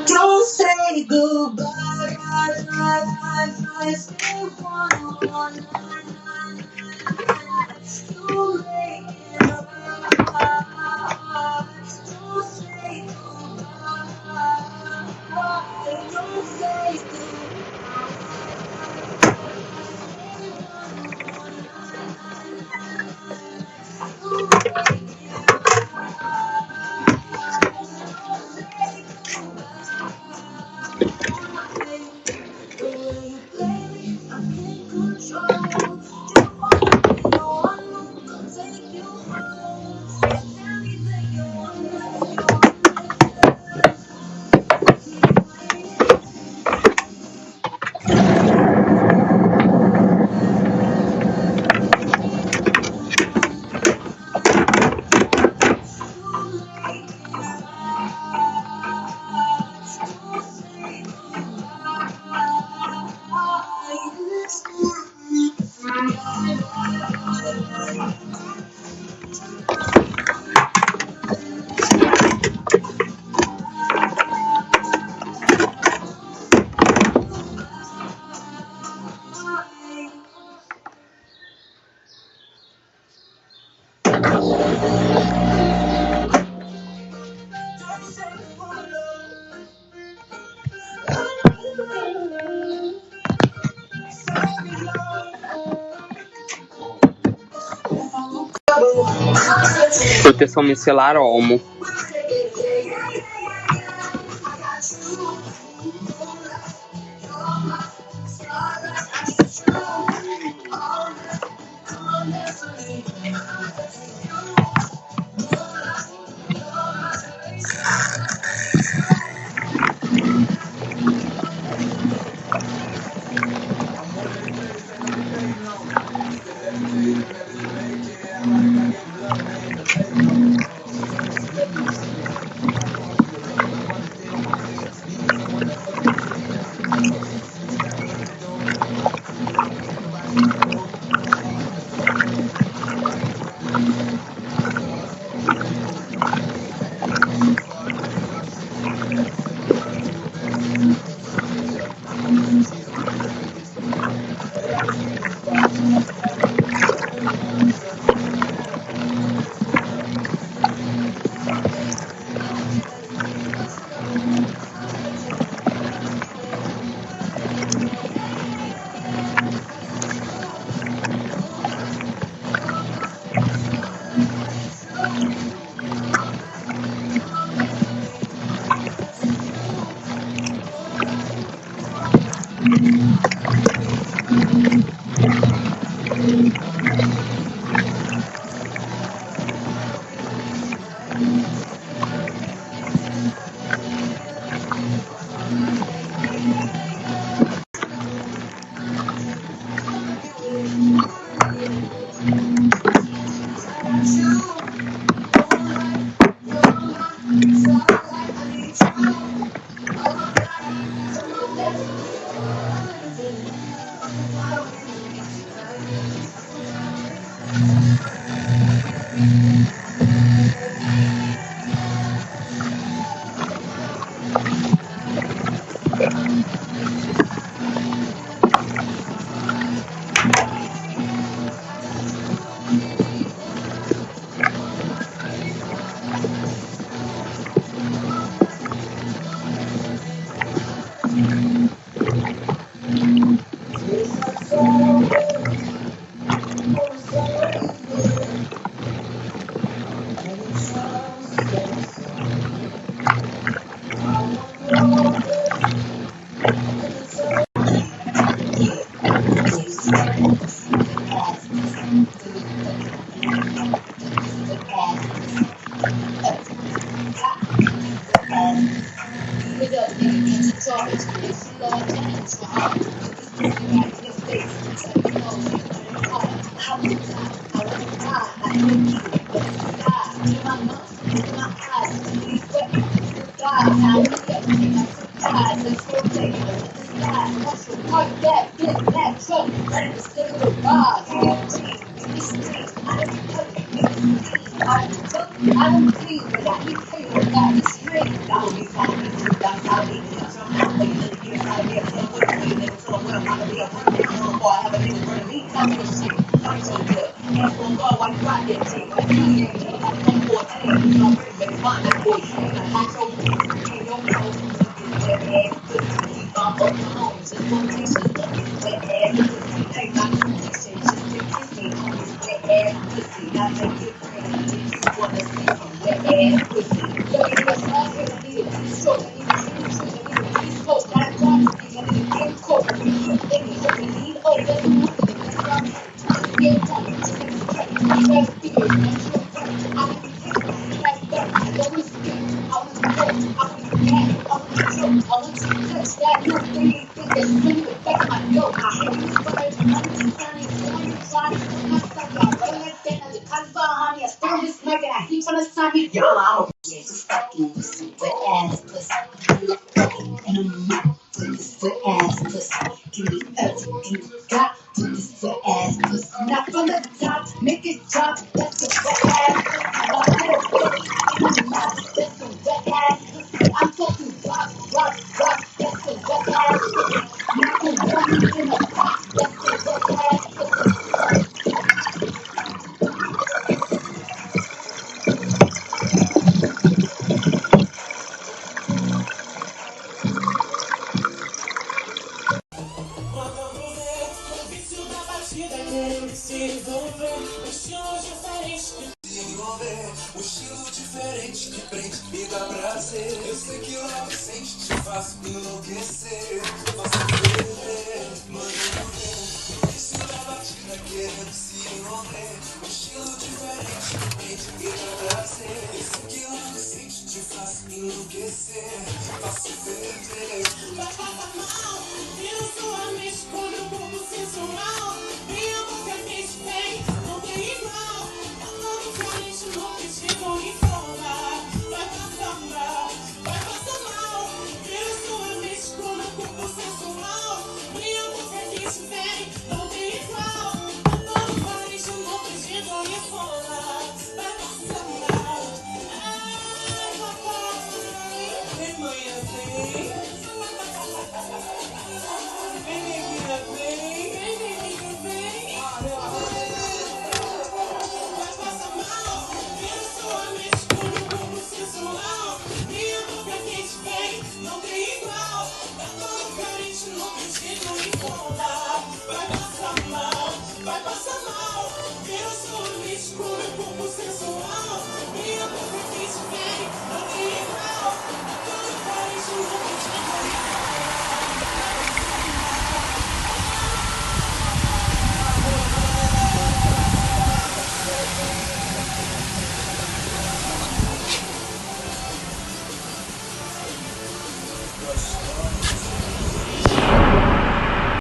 Don't say goodbye. I still want to make it right. Don't say goodbye. Don't say Proteção micelar Olmo. before I have a nigga running me, copy this shit. I'm so good. Hands on guard while you ride that dick. You ain't got that 114. You already been fine that boy. And I got your in your clothes. Looking wet ass pussy. Keep on up my home. Just one picture. Looking wet ass pussy. Ain't not condition. Just to kiss me on this wet ass pussy. I make it rain if you wanna see some wet ass pussy. Look at this right here. I need a piece short. I need a piece short. I need a piece post. I got it. I need a game coat. I need a thing. Let me lean over. Let me move to the next round. Get one. Just like a straight. You gotta feel it. That's your friend. I want to take my ass back. I don't want to skip. I want to go. I want to gas. I want to choke. I want to touch that new thing. Think that's in the back of my door. I hate you for it. I'm just trying to trying to put myself out. But like that, as a caliber, honey, I still this mic and I keep trying to sign me. Yo, I'm a yeah, you fucking pussy, wet ass pussy. And I'm not with this wet ass pussy. Give me everything you got with this wet ass pussy. Not from the top, make it drop. That's a wet ass pussy. My little pussy in the mouth. That's a wet ass pussy. I'm talking rock, rock, rock. That's a wet ass pussy. Macaroni in a pot. That's a wet ass pussy. O estilo diferente que prende e dá prazer. Eu sei que logo sente, te faço enlouquecer. Faço ferver, mano, ver. Isso da batida querendo se envolver. O estilo diferente que prende e dá prazer. Eu sei que logo sente, te faço enlouquecer. Faço ferver. Vai passar mal, vira sua mente quando o corpo sensual. Minha boca quente vem, não tem igual. No pedido e fora. Vai passar mal, vira sua mente quando o corpo sensual. Minha boca quente vem, não tem igual. No pedido e fora. Vai passar mal. Ai, papai, vem manhã vem. Vem menina vem, vem menina vem. Vai passar mal, vira sua mente quando o corpo sensual. Minha boca quente vem, não tem igual. Tá todo carente no pedido e fora. Vai passar mal, vira sua mente quando o corpo sensual. Minha boca quente vem, não tem igual. Tá todo carente no pedido e fora.